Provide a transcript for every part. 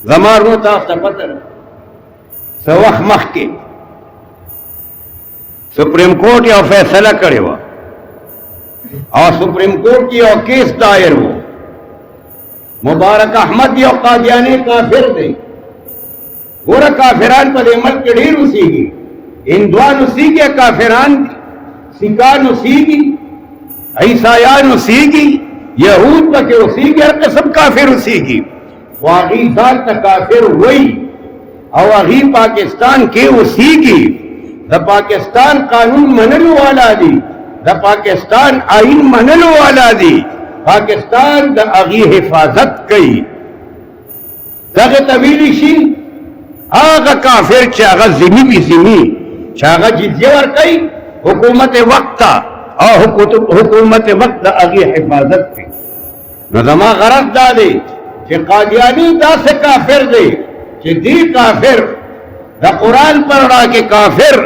زمارو تاسو ته پته څه وخت مخکې سپریم کورټ یو فیصله کړې وه او سپریم کورټ کې یو کیس دایر و مبارک احمد یو قادیانی کافر دی ګوره کافران په دې ملک کې ډېر اوسېږي هندوان اوسېږي کافران سکان اوسېږي عیسایان اوسېږي یهود پکې اوسېږي هر قسم کافر اوسېږي خو هغوی ځان ته کافر وایي او هغوی پاکستان کې اوسېږي د پاکستان قانون منلو والا دي د پاکستان آئین منلو والا دي پاکستان د هغوی حفاظت کوي دغه ته ویلی شي هغه کافر چې هغه ذمي وي ذمي چې هغه جزیه ورکوي حکومت وقت ته او حکومت وقت د هغوی حفاظت کوي نو زما غرض دا دی چې قادیانی داسې کافر دی چې دی کافر د قرآن پر رڼا کې کافر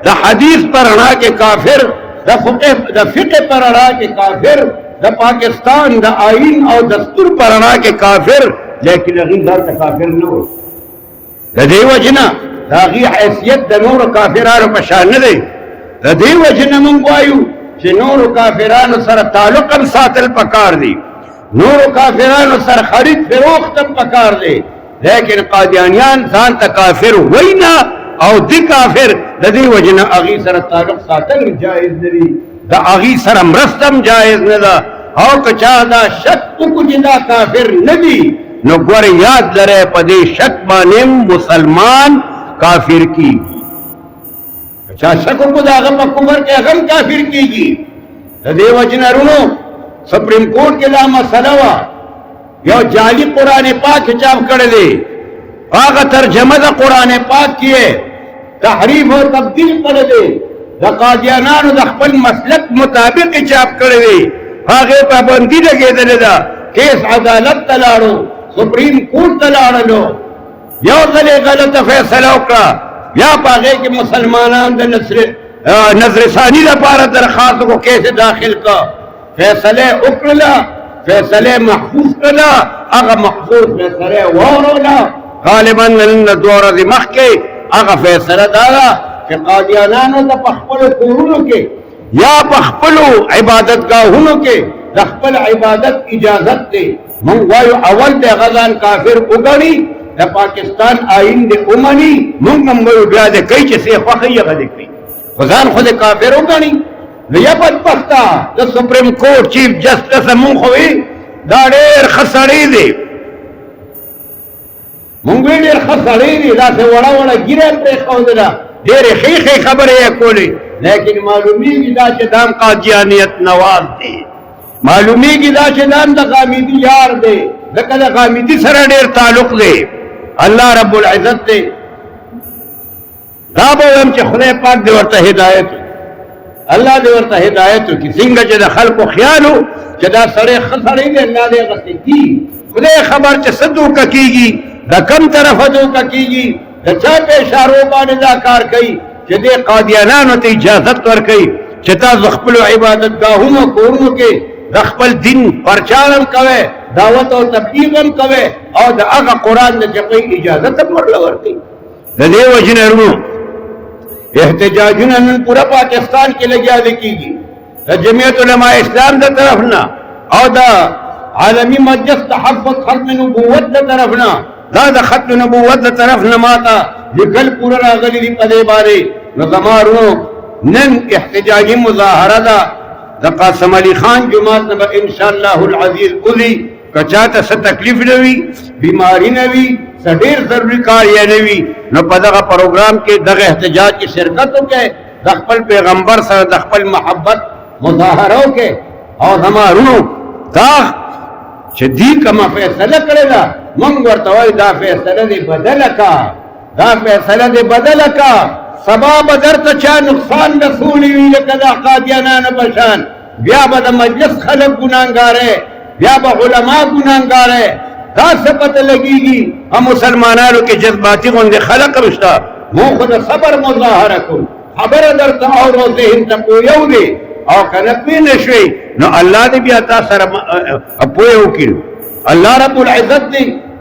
د حدیث پر رڼا کې کافر د فقه پر رڼا کې کافر د پاکستان د آئین او دستور پر رڼا کې کافر لیکن هغوی ځان ته کافر نه و د دې وجې نه د هغوی حیثیت د نورو کافرانو په شان نه دی د دې وجې نه موږ وایو چې نورو کافرانو سره تعلق هم ساتل پکار دی نورو کافرانو سره خرید فروخت هم پکار دی لیکن قادیانیان ځان ته کافر وایي نه او دی کافر د دې وجې نه هغوی سره تعلق ساتل جایز نه دي د هغوی سره مرسته هم جایز نه ده او که چا دا شک وکړو چې دا کافر نه دي نو ګورې یاد لرئ په دې شک باندې مسلمان کافر کیږي که چا شک وکړو د هغه په کفر کې هغه هم کافر کیږي د دې وجې نه رونو سپریم کورټ کې دا مسله وه یو جعلي قرآن پاک چاپ کړی دی هغه ترجمه د قرآن پاک کې تحریف او تبدیل کړی دی د قادیانانو د خپل مسلک مطابق چاپ کړی دی هغې پابندي لګېدلې ده کیس عدالت ته لاړو سپریم کورټ ته لاړلو یو ځل یې غلطه فیصله وکړه بیا په هغې کې مسلمانان د نظر ثاني لپاره درخواست وکړو کیس یې داخل کړه فیصله یې وکړله فیصله محفوظ کړله هغه محفوظ فیصله یې واوروله غالبا نن دوه ورځې مخکې هغه فیصله دا ده چې قادیانانو ته په خپلو کورونو کې یا په خپلو عبادتګاهونو کې د خپل عبادت اجازت دی موږ وایو اول د هغه ځان کافر وګڼي د پاکستان آئین دې ومني موږ هم وایو بیا دې کوي چې څه یې خوښوي هغه دې کوي خو ځان خو دې کافر وګڼي نو یا بدبخته د سپریم کورټ چیف جسټس مونږ خو دا ډېر ښه سړی دی مونږ وی ډېر ښه سړی دی داسې وړه وړه ږیره یې پرېښودله ډېرې ښې ښې خبرې یې کولې لیکن معلومیږي دا چې دا هم قادیانیت نواز دی معلومیږي دا چې دا هم د غامیدي یار دی ځکه د غامیدي سره ډېر تعلق دی الله رب العزت دی دا به وایم چې خدای پاک دې ورته هدایت الله دې ورته هدایت وکړي څنګه چې د خلکو خیال و چې دا سړی ښه سړی دی الله دې هغسې کي خدای خبر چې څه دوکه کېږي د کم طرفه دوکه کېږي د چا په اشارو باندې دا کار کوي چې دې قادیانانو ته اجازت ورکوي چې تاسو خپلو عبادتګاهونو کورونو کې د خپل دین پرچار هم کوئ دعوت او تبلیغ هم کوئ او د هغه قرآن د چپۍ اجازت هم ورله ورکوي د دې وجې نه ورونو احتجاجونه نن پورا پاکستان کې لګیا دي کېږي د جمعیت علماء اسلام د طرف نه او د عالمي مجلس تحفظ ختم نبوت د طرف نه دا د ختم نبوت د طرف نه ماته لیکل پورا راغلي دي په دې باندې نو زما ورونو نن احتجاجي مظاهره ده د قاسم علي خان جومات نه به انشاءالله العزیز وځي که چاته څه تکلیف نه وي بیماري نه وي څه ډېر ضروري کار یې نه وي نو په دغه پروګرام کې دغه احتجاج کې شرکت وکړئ د خپل پیغمبر سره د خپل محبت مظاهره وکړئ او زما ورونو دا چې دی کومه فیصله کړې ده موږ ورته وایو دا فیصله دې بدله کا دا فیصله دې بدله کا سبا به درته چا نقصان رسولی وي لکه د قادیانانو په شان بیا به د مجلس خلک ګناهګاره بیا به علما ګناهګاره دا څه پته لګېږي هم مسلمانانو کې جذباتي غوندې خلق هم شته مونږ خو د صبر مظاهره کوو خبره درته اورو ذهن ته پویو دی او که نه پوه نه شوې نو الله دې بیا تا سره پوه وکړي الله رب العزت دی